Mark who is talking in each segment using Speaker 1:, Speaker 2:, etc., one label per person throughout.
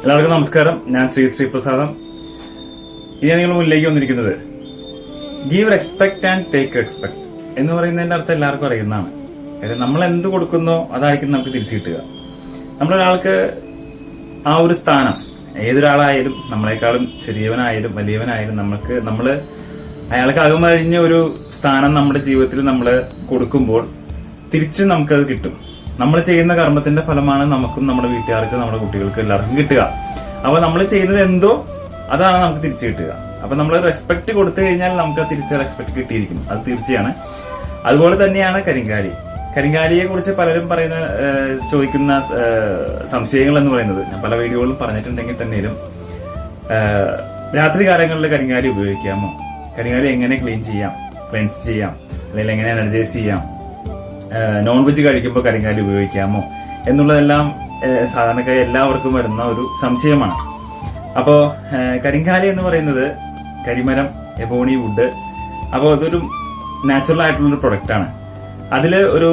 Speaker 1: എല്ലാവർക്കും നമസ്കാരം. ഞാൻ ശ്രീപ്രസാദം. ഇത് നിങ്ങൾ മുന്നിലേക്ക് വന്നിരിക്കുന്നത് give respect and take respect എന്ന് പറയുന്നതിന്റെ അർത്ഥം എല്ലാവർക്കും അറിയുന്നതാണ്. അതായത് നമ്മൾ എന്ത് കൊടുക്കുന്നോ അതായിരിക്കും നമുക്ക് തിരിച്ചു കിട്ടുക. നമ്മളൊരാൾക്ക് ആ ഒരു സ്ഥാനം, ഏതൊരാളായാലും നമ്മളെക്കാളും ചെറിയവനായാലും വലിയവനായാലും നമ്മൾ അയാൾക്ക് അകമഴിഞ്ഞ ഒരു സ്ഥാനം നമ്മുടെ ജീവിതത്തിൽ നമ്മൾ കൊടുക്കുമ്പോൾ തിരിച്ചും നമുക്കത് കിട്ടും. നമ്മൾ ചെയ്യുന്ന കർമ്മത്തിന്റെ ഫലമാണ് നമുക്കും നമ്മുടെ വീട്ടുകാർക്ക്, നമ്മുടെ കുട്ടികൾക്ക് എല്ലാവർക്കും കിട്ടുക. അപ്പൊ നമ്മൾ ചെയ്യുന്നത് എന്തോ അതാണ് നമുക്ക് തിരിച്ചു കിട്ടുക. അപ്പൊ നമ്മൾ റെസ്പെക്ട് കൊടുത്തു കഴിഞ്ഞാൽ നമുക്ക് തിരിച്ച് റെസ്പെക്ട് കിട്ടിയിരിക്കും, അത് തീർച്ചയാണ്. അതുപോലെ തന്നെയാണ് കരിങ്കാലിയെ കുറിച്ച് പലരും ചോദിക്കുന്ന സംശയങ്ങൾ എന്ന് പറയുന്നത് ഞാൻ പല വീഡിയോകളിലും പറഞ്ഞിട്ടുണ്ടെങ്കിൽ തന്നെയും, രാത്രി കാലങ്ങളിൽ കരിങ്കാലി ഉപയോഗിക്കാമോ, കരിങ്കാലി എങ്ങനെ ക്ലെൻസ് ചെയ്യാം, അല്ലെങ്കിൽ എങ്ങനെ എനർജൈസ് ചെയ്യാം, നോൺ വെജ് കഴിക്കുമ്പോൾ കരിങ്കാലി ഉപയോഗിക്കാമോ എന്നുള്ളതെല്ലാം സാധാരണക്കായി എല്ലാവർക്കും വരുന്ന ഒരു സംശയമാണ്. അപ്പോൾ കരിങ്കാലി എന്ന് പറയുന്നത് കരിമരം, എബോണി വുഡ്. അപ്പോൾ അതൊരു നാച്ചുറൽ ആയിട്ടുള്ളൊരു പ്രൊഡക്റ്റാണ്. അതിൽ ഒരു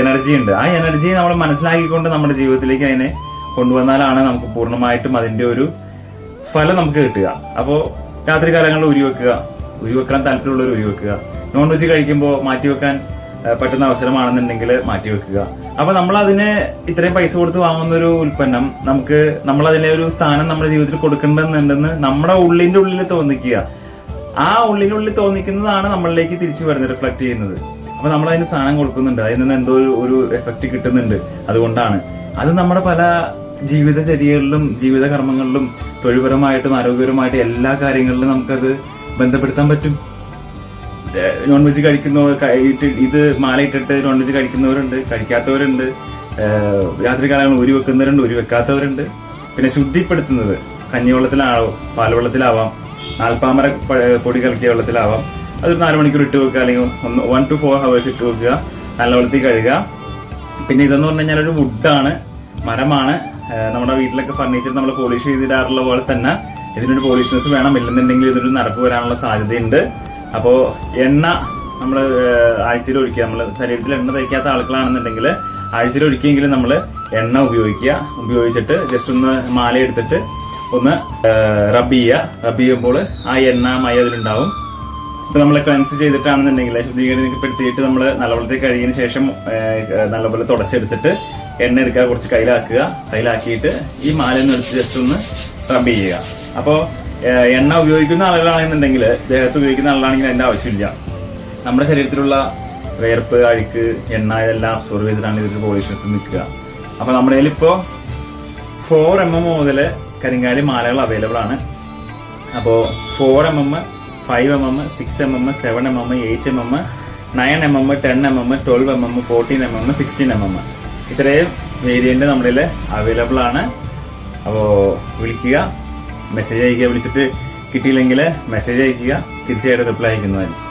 Speaker 1: എനർജി ഉണ്ട്. ആ എനർജി നമ്മൾ മനസ്സിലാക്കിക്കൊണ്ട് നമ്മുടെ ജീവിതത്തിലേക്ക് അതിനെ കൊണ്ടുവന്നാലാണ് നമുക്ക് പൂർണ്ണമായിട്ടും അതിൻ്റെ ഒരു ഫലം നമുക്ക് കിട്ടുക. അപ്പോൾ രാത്രി കാലങ്ങളിൽ ഉരിവെക്കാൻ താല്പര്യമുള്ളവർ ഉരിവെക്കുക. നോൺ വെജ് കഴിക്കുമ്പോൾ മാറ്റിവെക്കാൻ പറ്റുന്ന അവസരമാണെന്നുണ്ടെങ്കിൽ മാറ്റിവെക്കുക. അപ്പൊ നമ്മൾ അതിന് ഇത്രയും പൈസ കൊടുത്ത് വാങ്ങുന്ന ഒരു ഉൽപ്പന്നം നമ്മൾ അതിനെ ഒരു സ്ഥാനം നമ്മുടെ ജീവിതത്തിൽ കൊടുക്കേണ്ടതുണ്ടെന്ന് നമ്മുടെ ഉള്ളിന്റെ ഉള്ളിൽ തോന്നിക്കുക. ആ ഉള്ളിനുള്ളിൽ തോന്നിക്കുന്നതാണ് നമ്മളിലേക്ക് തിരിച്ചു വരുന്നത്, റിഫ്ലക്ട് ചെയ്യുന്നത്. അപ്പൊ നമ്മൾ അതിന് സ്ഥാനം കൊടുക്കുന്നുണ്ട്, അതിൽ നിന്ന് എന്തോ ഒരു എഫക്റ്റ് കിട്ടുന്നുണ്ട്. അതുകൊണ്ടാണ് അത് നമ്മുടെ പല ജീവിതചര്യകളിലും ജീവിത കർമ്മങ്ങളിലും തൊഴിൽപരമായിട്ടും ആരോഗ്യപരമായിട്ടും എല്ലാ കാര്യങ്ങളിലും നമുക്കത് ബന്ധപ്പെടുത്താൻ പറ്റും. നോൺ വെജ് കഴിക്കുന്നവർ ഇത് മാലയിട്ടിട്ട് നോൺ വെജ് കഴിക്കുന്നവരുണ്ട്, കഴിക്കാത്തവരുണ്ട്. രാത്രി കാലങ്ങളിൽ ഉരി വെക്കുന്നവരുണ്ട്, ഉരി വെക്കാത്തവരുണ്ട്. പിന്നെ ശുദ്ധിപ്പെടുത്തുന്നത് കഞ്ഞിവെള്ളത്തിലാവോ, പാൽവെള്ളത്തിലാവാം, നാൽപ്പാമര പൊടി കലക്കിയ വെള്ളത്തിലാവാം. അതൊരു 4 മണിക്കൂർ ഇട്ട് വെക്കുക, അല്ലെങ്കിൽ 1 to 4 hours ഇട്ട് വെക്കുക, നല്ല വെള്ളത്തിൽ കഴുകുക. പിന്നെ ഇതെന്ന് പറഞ്ഞു കഴിഞ്ഞാൽ ഒരു വുഡാണ്, മരമാണ്. നമ്മുടെ വീട്ടിലൊക്കെ ഫർണിച്ചർ നമ്മൾ പോളിഷ് ചെയ്തിടാറുള്ള പോലെ തന്നെ ഇതിനൊരു പോളിഷ്നെസ് വേണം, ഇല്ലെന്നുണ്ടെങ്കിൽ ഇതിനൊരു നരപ്പ് വരാനുള്ള സാധ്യതയുണ്ട്. അപ്പോൾ എണ്ണ നമ്മൾ ആഴ്ചയിൽ ഒഴിക്കുക. നമ്മൾ ശരീരത്തിൽ എണ്ണ തയ്ക്കാത്ത ആളുകളാണെന്നുണ്ടെങ്കിൽ ആഴ്ചയിൽ ഒഴിക്കുകയെങ്കിലും നമ്മൾ എണ്ണ ഉപയോഗിച്ചിട്ട് ജസ്റ്റ് ഒന്ന് മാല എടുത്തിട്ട് ഒന്ന് റബ്ബ് ചെയ്യുമ്പോൾ ആ എണ്ണ മയ അതിലുണ്ടാവും. ഇപ്പം നമ്മൾ ക്ലെൻസ് ചെയ്തിട്ടാണെന്നുണ്ടെങ്കിൽ ശുദ്ധീകരിക്കപ്പെടുത്തിയിട്ട് നമ്മൾ നല്ലപോലെ കഴുകിയതിന് ശേഷം നല്ലപോലെ തുടച്ചെടുത്തിട്ട് എണ്ണ എടുക്കുക, കുറച്ച് കയ്യിലാക്കിയിട്ട് ഈ മാലയൊന്നും എടുത്ത് ജസ്റ്റ് ഒന്ന് റബ്ബ് ചെയ്യുക. അപ്പോൾ എണ്ണ ഉപയോഗിക്കുന്ന ആളുകളാണെന്നുണ്ടെങ്കിൽ, ദേഹത്ത് ഉപയോഗിക്കുന്ന ആളാണെങ്കിൽ അതിൻ്റെ ആവശ്യമില്ല. നമ്മുടെ ശരീരത്തിലുള്ള വേർപ്പ്, അഴുക്ക്, എണ്ണ ഇതെല്ലാം അബ്സോർവ് ചെയ്തിട്ടാണ് ഇതിൽ പോളിഷ്നെസ് നിൽക്കുക. അപ്പോൾ നമ്മുടെ കയ്യിലിപ്പോൾ 4 mm മുതൽ കരിങ്കാലി മാലകൾ അവൈലബിൾ ആണ്. അപ്പോൾ 4 mm, 5 mm, 6 mm, 7 mm, 8 mm, 9 mm, 10 mm, 12 mm, 14 mm, 16 mm ഇത്രയും വേരിയന്റ് നമ്മുടെ കയ്യിൽ അവൈലബിൾ ആണ്. അപ്പോൾ വിളിക്കുക, മെസ്സേജ് അയക്കുക. വിളിച്ചിട്ട് കിട്ടിയില്ലെങ്കിൽ മെസ്സേജ് അയക്കുക, തീർച്ചയായിട്ടും റിപ്ലൈ അയക്കുന്നതായിരിക്കും.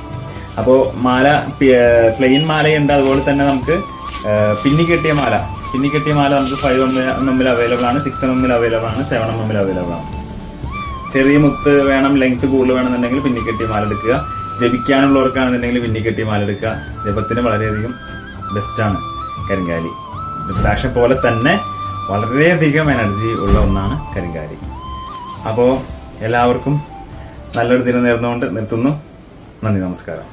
Speaker 1: അപ്പോൾ മാല പ്ലെയിൻ മാലയുണ്ട്, അതുപോലെ തന്നെ നമുക്ക് പിന്നിക്കെട്ടിയ മാല നമുക്ക് 5 mm അവൈലബിൾ ആണ്, 6 mm അവൈലബിൾ ആണ്, 7 mm അവൈലബിൾ ആണ്. ചെറിയ മുത്ത് വേണം, ലെങ്ത് കൂടുതൽ വേണമെന്നുണ്ടെങ്കിൽ പിന്നിക്കെട്ടിയ മാല എടുക്കുക. ജപിക്കാനുള്ളവർക്കാണെന്നുണ്ടെങ്കിൽ പിന്നിക്കെട്ടിയ മാല എടുക്കുക. ജപത്തിന് വളരെയധികം ബെസ്റ്റാണ് കരിങ്കാലി. രുദ്രാക്ഷം പോലെ തന്നെ വളരെയധികം എനർജി ഉള്ള ഒന്നാണ് കരിങ്കാലി. അപ്പോൾ എല്ലാവർക്കും നല്ലൊരു ദിനം നേർന്നുകൊണ്ട് നിർത്തുന്നു. നന്ദി, നമസ്കാരം.